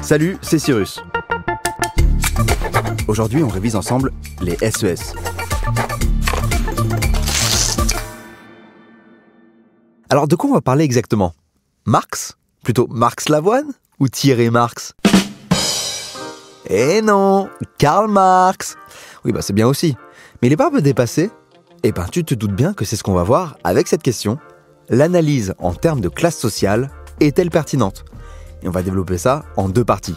Salut, c'est Cyrus. Aujourd'hui, on révise ensemble les SES. Alors, de quoi on va parler exactement ? Marx ? Plutôt Marx Lavoine ? Ou Thierry Marx ? Eh non, Karl Marx. Oui, c'est bien aussi. Mais il est pas un peu dépassé ? Tu te doutes bien que c'est ce qu'on va voir avec cette question. L'analyse en termes de classe sociale est-elle pertinente ? Et on va développer ça en 2 parties.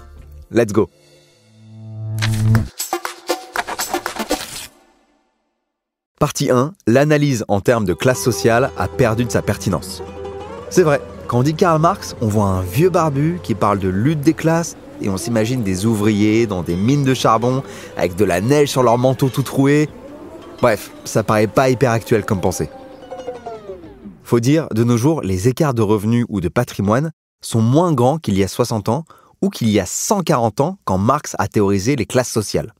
Let's go. Partie 1, l'analyse en termes de classe sociale a perdu de sa pertinence. C'est vrai, quand on dit Karl Marx, on voit un vieux barbu qui parle de lutte des classes et on s'imagine des ouvriers dans des mines de charbon avec de la neige sur leur manteau tout troué. Bref, ça paraît pas hyper actuel comme pensée. Faut dire, de nos jours, les écarts de revenus ou de patrimoine sont moins grands qu'il y a 60 ans ou qu'il y a 140 ans quand Marx a théorisé les classes sociales.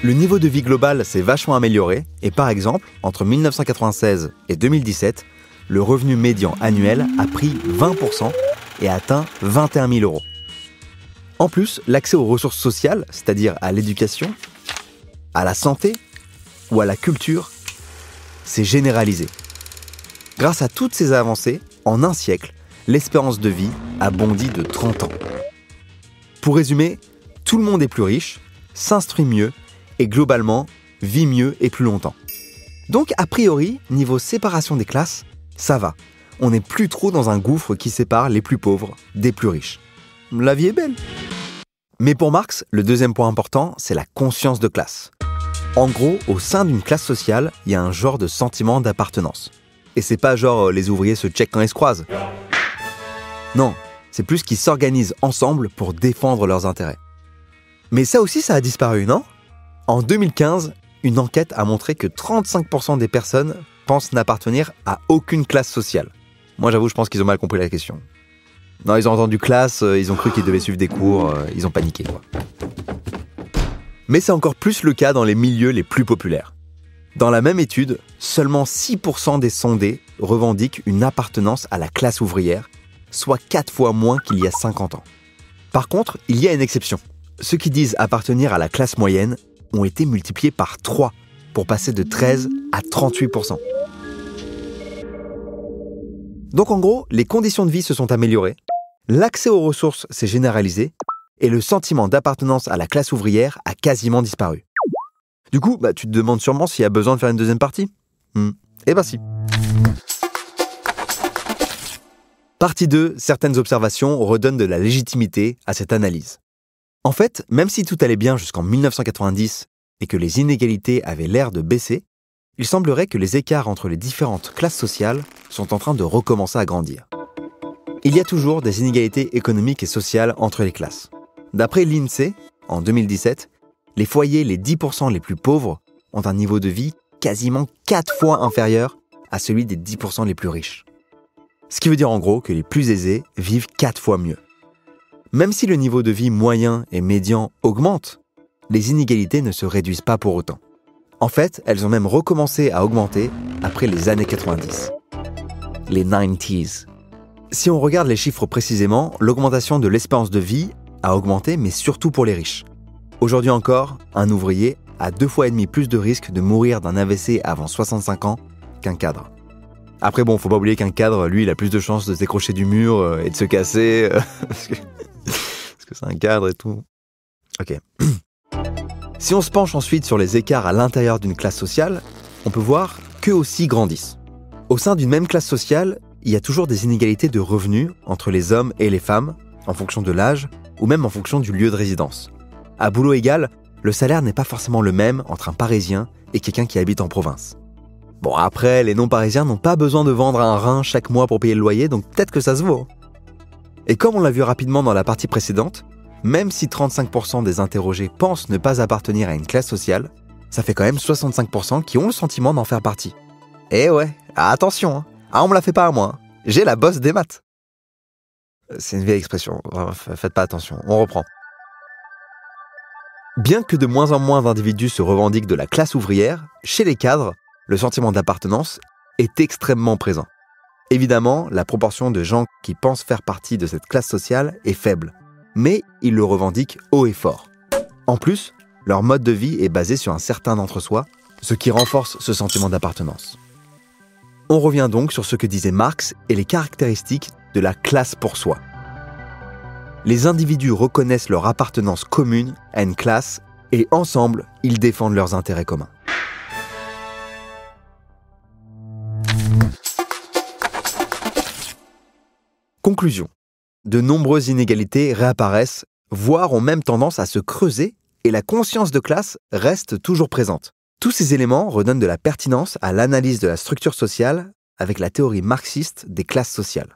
Le niveau de vie global s'est vachement amélioré et par exemple, entre 1996 et 2017, le revenu médian annuel a pris 20% et a atteint 21 000 euros. En plus, l'accès aux ressources sociales, c'est-à-dire à l'éducation, à la santé ou à la culture, s'est généralisé. Grâce à toutes ces avancées, en un siècle, l'espérance de vie a bondi de 30 ans. Pour résumer, tout le monde est plus riche, s'instruit mieux et globalement, vit mieux et plus longtemps. Donc, a priori, niveau séparation des classes, ça va. On n'est plus trop dans un gouffre qui sépare les plus pauvres des plus riches. La vie est belle. Mais pour Marx, le deuxième point important, c'est la conscience de classe. En gros, au sein d'une classe sociale, il y a un genre de sentiment d'appartenance. Et c'est pas genre les ouvriers se checkent quand ils se croisent. Non, c'est plus qu'ils s'organisent ensemble pour défendre leurs intérêts. Mais ça aussi, ça a disparu, non ? En 2015, une enquête a montré que 35% des personnes pensent n'appartenir à aucune classe sociale. Moi, j'avoue, je pense qu'ils ont mal compris la question. Non, ils ont entendu classe, ils ont cru qu'ils devaient suivre des cours, ils ont paniqué, quoi. Mais c'est encore plus le cas dans les milieux les plus populaires. Dans la même étude, seulement 6% des sondés revendiquent une appartenance à la classe ouvrière, soit 4 fois moins qu'il y a 50 ans. Par contre, il y a une exception. Ceux qui disent appartenir à la classe moyenne ont été multipliés par 3 pour passer de 13 à 38%. Donc en gros, les conditions de vie se sont améliorées, l'accès aux ressources s'est généralisé et le sentiment d'appartenance à la classe ouvrière a quasiment disparu. Du coup, tu te demandes sûrement s'il y a besoin de faire une deuxième partie ? Si. Partie 2, certaines observations redonnent de la légitimité à cette analyse. En fait, même si tout allait bien jusqu'en 1990 et que les inégalités avaient l'air de baisser, il semblerait que les écarts entre les différentes classes sociales sont en train de recommencer à grandir. Il y a toujours des inégalités économiques et sociales entre les classes. D'après l'INSEE, en 2017, les foyers les 10% les plus pauvres ont un niveau de vie quasiment 4 fois inférieur à celui des 10% les plus riches. Ce qui veut dire en gros que les plus aisés vivent 4 fois mieux. Même si le niveau de vie moyen et médian augmente, les inégalités ne se réduisent pas pour autant. En fait, elles ont même recommencé à augmenter après les années 90. Les 90s. Si on regarde les chiffres précisément, l'augmentation de l'espérance de vie a augmenté, mais surtout pour les riches. Aujourd'hui encore, un ouvrier a 2,5 fois plus de risques de mourir d'un AVC avant 65 ans qu'un cadre. Après faut pas oublier qu'un cadre, lui, il a plus de chances de se décrocher du mur et de se casser, parce que c'est un cadre et tout. Ok. Si on se penche ensuite sur les écarts à l'intérieur d'une classe sociale, on peut voir qu'eux aussi grandissent. Au sein d'une même classe sociale, il y a toujours des inégalités de revenus entre les hommes et les femmes, en fonction de l'âge, ou même en fonction du lieu de résidence. À boulot égal, le salaire n'est pas forcément le même entre un Parisien et quelqu'un qui habite en province. Après, les non-parisiens n'ont pas besoin de vendre un rein chaque mois pour payer le loyer, donc peut-être que ça se vaut. Et comme on l'a vu rapidement dans la partie précédente, même si 35% des interrogés pensent ne pas appartenir à une classe sociale, ça fait quand même 65% qui ont le sentiment d'en faire partie. Eh ouais, attention, on me la fait pas à moi, j'ai la bosse des maths. C'est une vieille expression, faites pas attention, on reprend. Bien que de moins en moins d'individus se revendiquent de la classe ouvrière, chez les cadres, le sentiment d'appartenance est extrêmement présent. Évidemment, la proportion de gens qui pensent faire partie de cette classe sociale est faible. mais ils le revendiquent haut et fort. En plus, leur mode de vie est basé sur un certain entre-soi, ce qui renforce ce sentiment d'appartenance. On revient donc sur ce que disait Marx et les caractéristiques de la classe pour soi. Les individus reconnaissent leur appartenance commune à une classe et ensemble, ils défendent leurs intérêts communs. Conclusion. De nombreuses inégalités réapparaissent, voire ont même tendance à se creuser, et la conscience de classe reste toujours présente. Tous ces éléments redonnent de la pertinence à l'analyse de la structure sociale avec la théorie marxiste des classes sociales.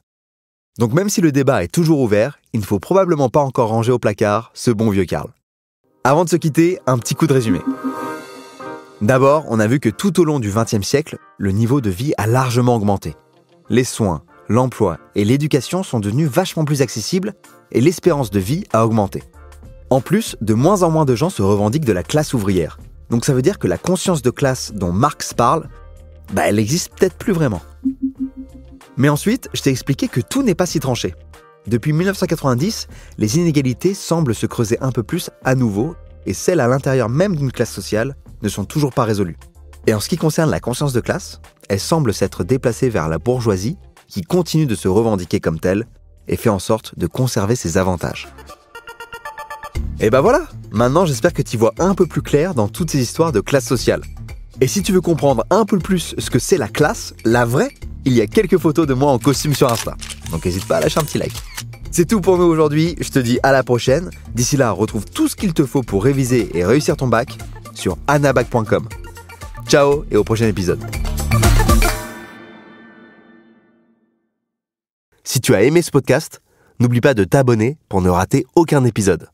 Donc même si le débat est toujours ouvert, il ne faut probablement pas encore ranger au placard ce bon vieux Karl. Avant de se quitter, un petit coup de résumé. D'abord, on a vu que tout au long du XXe siècle, le niveau de vie a largement augmenté. Les soins, l'emploi et l'éducation sont devenus vachement plus accessibles et l'espérance de vie a augmenté. En plus, de moins en moins de gens se revendiquent de la classe ouvrière. Donc ça veut dire que la conscience de classe dont Marx parle, elle n'existe peut-être plus vraiment. Mais ensuite, je t'ai expliqué que tout n'est pas si tranché. Depuis 1990, les inégalités semblent se creuser un peu plus à nouveau et celles à l'intérieur même d'une classe sociale ne sont toujours pas résolues. Et en ce qui concerne la conscience de classe, elle semble s'être déplacée vers la bourgeoisie qui continue de se revendiquer comme telle et fait en sorte de conserver ses avantages. Et voilà, maintenant j'espère que tu vois un peu plus clair dans toutes ces histoires de classe sociale. Et si tu veux comprendre un peu plus ce que c'est la classe, la vraie, il y a quelques photos de moi en costume sur Insta. Donc n'hésite pas à lâcher un petit like. C'est tout pour nous aujourd'hui, je te dis à la prochaine. D'ici là, retrouve tout ce qu'il te faut pour réviser et réussir ton bac sur anabac.com. Ciao et au prochain épisode. Si tu as aimé ce podcast, n'oublie pas de t'abonner pour ne rater aucun épisode.